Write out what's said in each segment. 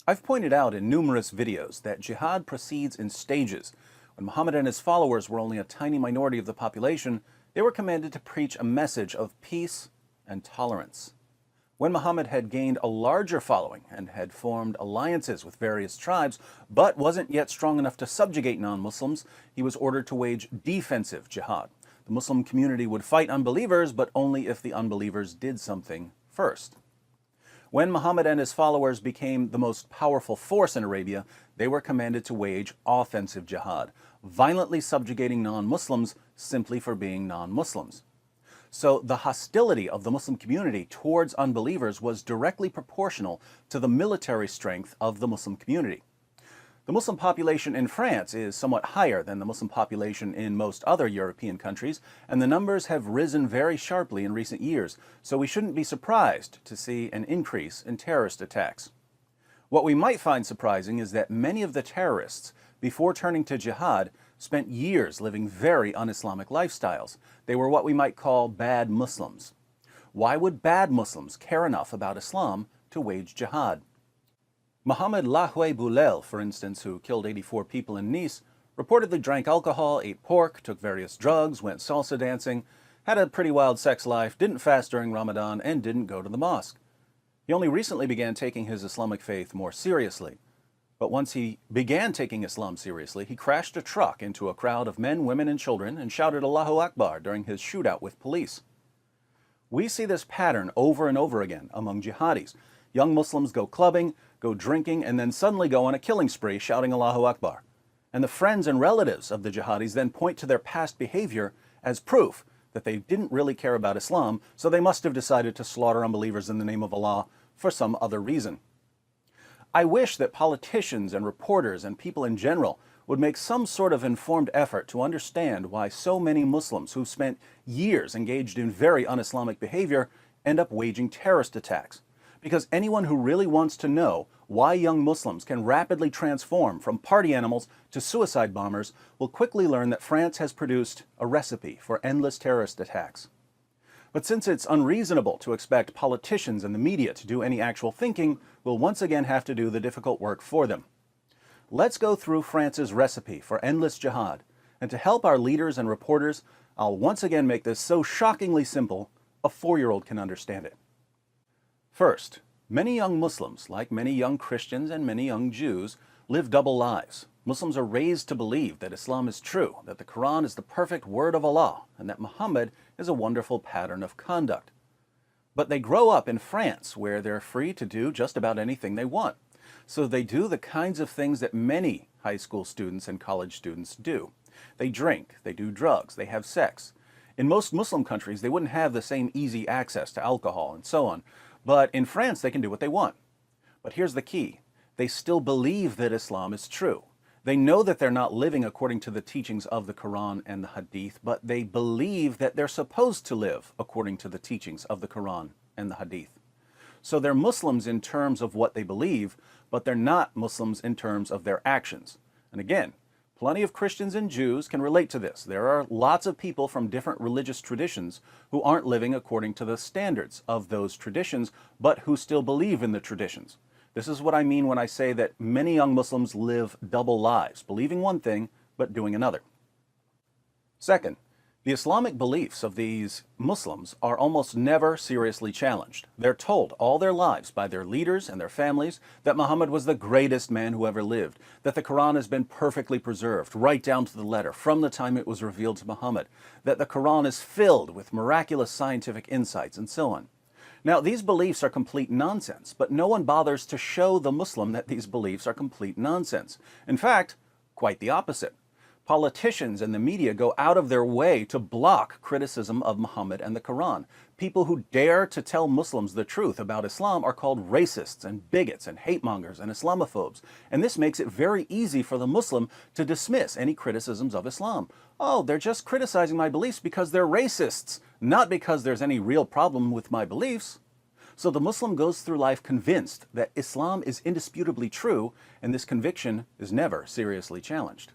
I've pointed out in numerous videos that jihad proceeds in stages. When Muhammad and his followers were only a tiny minority of the population, they were commanded to preach a message of peace and tolerance. When Muhammad had gained a larger following and had formed alliances with various tribes, but wasn't yet strong enough to subjugate non-Muslims, he was ordered to wage defensive jihad. The Muslim community would fight unbelievers, but only if the unbelievers did something first. When Muhammad and his followers became the most powerful force in Arabia, they were commanded to wage offensive jihad, violently subjugating non-Muslims simply for being non-Muslims. So the hostility of the Muslim community towards unbelievers was directly proportional to the military strength of the Muslim community. The Muslim population in France is somewhat higher than the Muslim population in most other European countries, and the numbers have risen very sharply in recent years, so we shouldn't be surprised to see an increase in terrorist attacks. What we might find surprising is that many of the terrorists, before turning to jihad, spent years living very un-Islamic lifestyles. They were what we might call bad Muslims. Why would bad Muslims care enough about Islam to wage jihad? Mohammed Lahoué Boulel, for instance, who killed 84 people in Nice, reportedly drank alcohol, ate pork, took various drugs, went salsa dancing, had a pretty wild sex life, didn't fast during Ramadan, and didn't go to the mosque. He only recently began taking his Islamic faith more seriously. But once he began taking Islam seriously, he crashed a truck into a crowd of men, women, and children and shouted Allahu Akbar during his shootout with police. We see this pattern over and over again among jihadis. Young Muslims go clubbing, go drinking, and then suddenly go on a killing spree shouting Allahu Akbar. And the friends and relatives of the jihadis then point to their past behavior as proof that they didn't really care about Islam, so they must have decided to slaughter unbelievers in the name of Allah for some other reason. I wish that politicians and reporters and people in general would make some sort of informed effort to understand why so many Muslims who've spent years engaged in very un-Islamic behavior end up waging terrorist attacks. Because anyone who really wants to know why young Muslims can rapidly transform from party animals to suicide bombers will quickly learn that France has produced a recipe for endless terrorist attacks. But since it's unreasonable to expect politicians and the media to do any actual thinking, we'll once again have to do the difficult work for them. Let's go through France's recipe for endless jihad, and to help our leaders and reporters, I'll once again make this so shockingly simple, a 4-year-old can understand it. First, many young Muslims, like many young Christians and many young Jews, live double lives. Muslims are raised to believe that Islam is true, that the Quran is the perfect word of Allah, and that Muhammad is a wonderful pattern of conduct. But they grow up in France, where they're free to do just about anything they want. So they do the kinds of things that many high school students and college students do. They drink, they do drugs, they have sex. In most Muslim countries, they wouldn't have the same easy access to alcohol and so on. But in France, they can do what they want. But here's the key. They still believe that Islam is true. They know that they're not living according to the teachings of the Quran and the Hadith, but they believe that they're supposed to live according to the teachings of the Quran and the Hadith. So they're Muslims in terms of what they believe, but they're not Muslims in terms of their actions. And again, plenty of Christians and Jews can relate to this. There are lots of people from different religious traditions who aren't living according to the standards of those traditions, but who still believe in the traditions. This is what I mean when I say that many young Muslims live double lives, believing one thing, but doing another. Second, the Islamic beliefs of these Muslims are almost never seriously challenged. They're told all their lives by their leaders and their families that Muhammad was the greatest man who ever lived, that the Quran has been perfectly preserved, right down to the letter, from the time it was revealed to Muhammad, that the Quran is filled with miraculous scientific insights, and so on. Now, these beliefs are complete nonsense, but no one bothers to show the Muslim that these beliefs are complete nonsense. In fact, quite the opposite. Politicians and the media go out of their way to block criticism of Muhammad and the Quran. People who dare to tell Muslims the truth about Islam are called racists and bigots and hate mongers and Islamophobes. And this makes it very easy for the Muslim to dismiss any criticisms of Islam. Oh, they're just criticizing my beliefs because they're racists, not because there's any real problem with my beliefs. So the Muslim goes through life convinced that Islam is indisputably true, and this conviction is never seriously challenged.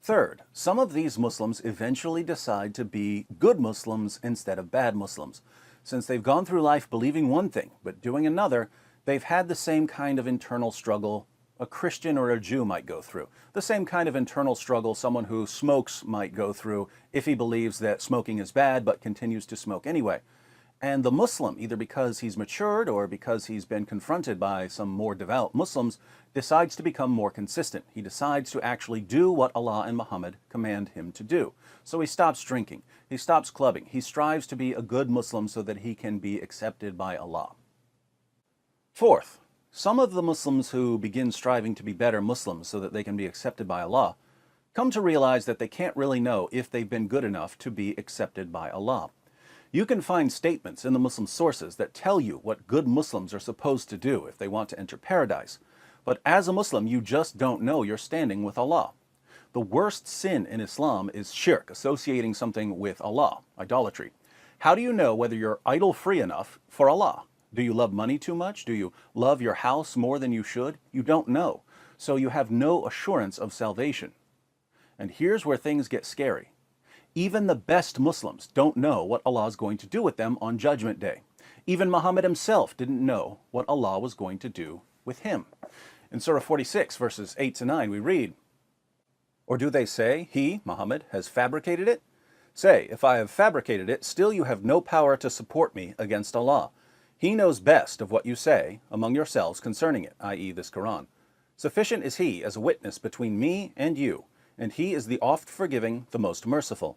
Third, some of these Muslims eventually decide to be good Muslims instead of bad Muslims. Since they've gone through life believing one thing but doing another, They've had the same kind of internal struggle a Christian or a Jew might go through, the same kind of internal struggle someone who smokes might go through if he believes that smoking is bad but continues to smoke anyway. And the Muslim, either because he's matured or because he's been confronted by some more devout Muslims, decides to become more consistent. He decides to actually do what Allah and Muhammad command him to do. So he stops drinking, he stops clubbing, he strives to be a good Muslim so that he can be accepted by Allah. Fourth, some of the Muslims who begin striving to be better Muslims so that they can be accepted by Allah come to realize that they can't really know if they've been good enough to be accepted by Allah. You can find statements in the Muslim sources that tell you what good Muslims are supposed to do if they want to enter paradise. But as a Muslim, you just don't know you're standing with Allah. The worst sin in Islam is shirk, associating something with Allah, idolatry. How do you know whether you're idol-free enough for Allah? Do you love money too much? Do you love your house more than you should? You don't know. So you have no assurance of salvation. And here's where things get scary. Even the best Muslims don't know what Allah is going to do with them on Judgment Day. Even Muhammad himself didn't know what Allah was going to do with him. In Surah 46, verses 8 to 9, we read, "Or do they say, he, Muhammad, has fabricated it? Say, if I have fabricated it, still you have no power to support me against Allah. He knows best of what you say among yourselves concerning it," i.e. this Quran. "Sufficient is He as a witness between me and you, and He is the oft-forgiving, the most merciful.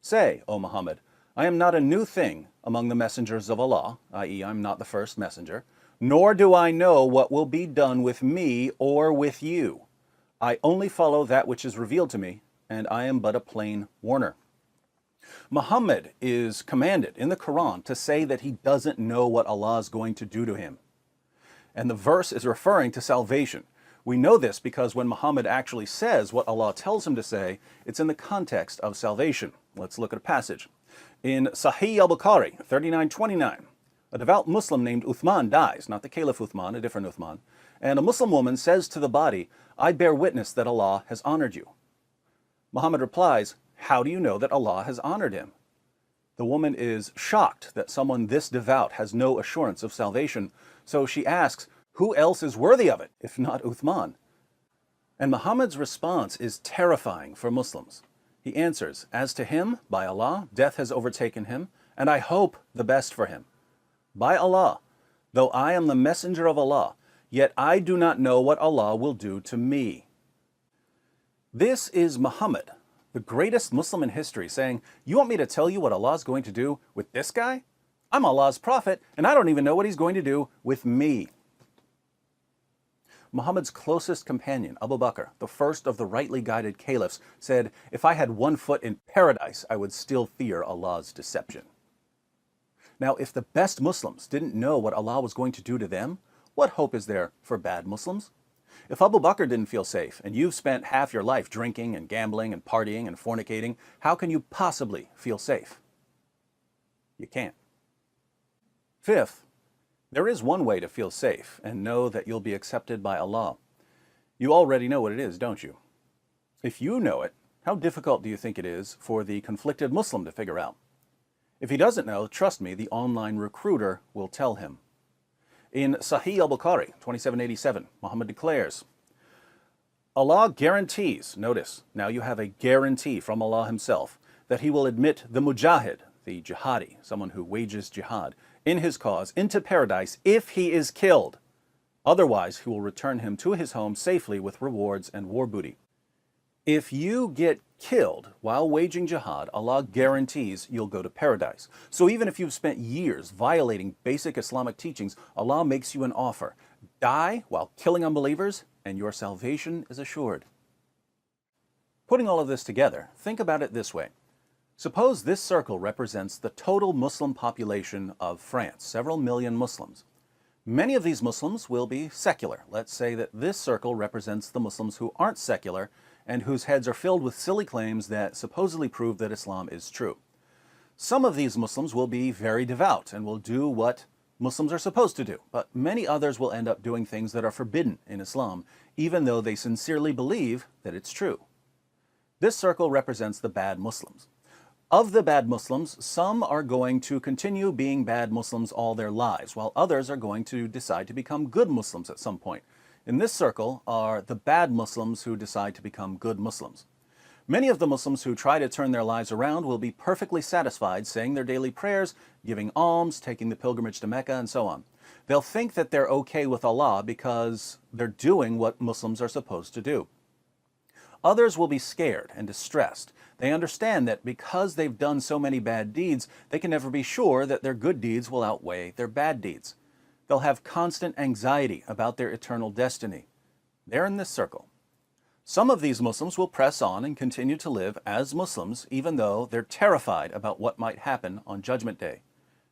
Say, O Muhammad, I am not a new thing among the messengers of Allah, i.e. I'm not the first messenger, nor do I know what will be done with me or with you. I only follow that which is revealed to me, and I am but a plain warner." Muhammad is commanded in the Quran to say that he doesn't know what Allah is going to do to him. And the verse is referring to salvation. We know this because when Muhammad actually says what Allah tells him to say, it's in the context of salvation. Let's look at a passage. In Sahih al-Bukhari, 3929, a devout Muslim named Uthman dies, not the Caliph Uthman, a different Uthman, and a Muslim woman says to the body, "I bear witness that Allah has honored you." Muhammad replies, "How do you know that Allah has honored him?" The woman is shocked that someone this devout has no assurance of salvation, so she asks, who else is worthy of it, if not Uthman? And Muhammad's response is terrifying for Muslims. He answers, "As to him, by Allah, death has overtaken him, and I hope the best for him. By Allah, though I am the messenger of Allah, yet I do not know what Allah will do to me." This is Muhammad, the greatest Muslim in history, saying, "You want me to tell you what Allah is going to do with this guy? I'm Allah's prophet, and I don't even know what He's going to do with me." Muhammad's closest companion, Abu Bakr, the first of the rightly guided caliphs, said, "If I had one foot in paradise, I would still fear Allah's deception." Now, if the best Muslims didn't know what Allah was going to do to them, what hope is there for bad Muslims? If Abu Bakr didn't feel safe, and you've spent half your life drinking and gambling and partying and fornicating, how can you possibly feel safe? You can't. Fifth, there is one way to feel safe and know that you'll be accepted by Allah. You already know what it is, don't you? If you know it, how difficult do you think it is for the conflicted Muslim to figure out? If he doesn't know, trust me, the online recruiter will tell him. In Sahih al-Bukhari, 2787, Muhammad declares, Allah guarantees, notice, now you have a guarantee from Allah Himself, that He will admit the mujahid, the jihadi, someone who wages jihad, in his cause, into paradise if he is killed. Otherwise, He will return him to his home safely with rewards and war booty. If you get killed while waging jihad, Allah guarantees you'll go to paradise. So even if you've spent years violating basic Islamic teachings, Allah makes you an offer. Die while killing unbelievers, and your salvation is assured. Putting all of this together, think about it this way. Suppose this circle represents the total Muslim population of France, several million Muslims. Many of these Muslims will be secular. Let's say that this circle represents the Muslims who aren't secular and whose heads are filled with silly claims that supposedly prove that Islam is true. Some of these Muslims will be very devout and will do what Muslims are supposed to do, but many others will end up doing things that are forbidden in Islam, even though they sincerely believe that it's true. This circle represents the bad Muslims. Of the bad Muslims, some are going to continue being bad Muslims all their lives, while others are going to decide to become good Muslims at some point. In this circle are the bad Muslims who decide to become good Muslims. Many of the Muslims who try to turn their lives around will be perfectly satisfied saying their daily prayers, giving alms, taking the pilgrimage to Mecca, and so on. They'll think that they're okay with Allah because they're doing what Muslims are supposed to do. Others will be scared and distressed. They understand that because they've done so many bad deeds, they can never be sure that their good deeds will outweigh their bad deeds. They'll have constant anxiety about their eternal destiny. They're in this circle. Some of these Muslims will press on and continue to live as Muslims, even though they're terrified about what might happen on Judgment Day.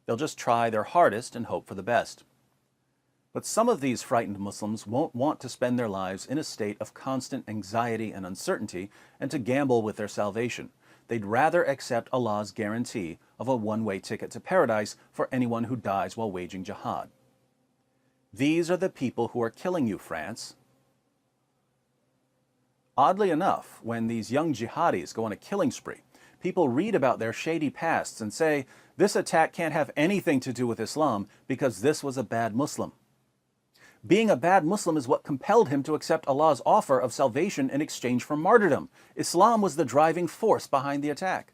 They'll just try their hardest and hope for the best. But some of these frightened Muslims won't want to spend their lives in a state of constant anxiety and uncertainty and to gamble with their salvation. They'd rather accept Allah's guarantee of a one-way ticket to paradise for anyone who dies while waging jihad. These are the people who are killing you, France. Oddly enough, when these young jihadis go on a killing spree, people read about their shady pasts and say, this attack can't have anything to do with Islam because this was a bad Muslim. Being a bad Muslim is what compelled him to accept Allah's offer of salvation in exchange for martyrdom. Islam was the driving force behind the attack.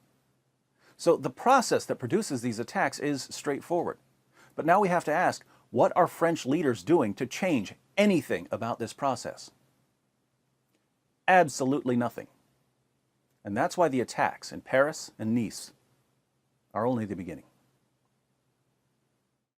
So the process that produces these attacks is straightforward. But now we have to ask, what are French leaders doing to change anything about this process? Absolutely nothing. And that's why the attacks in Paris and Nice are only the beginning.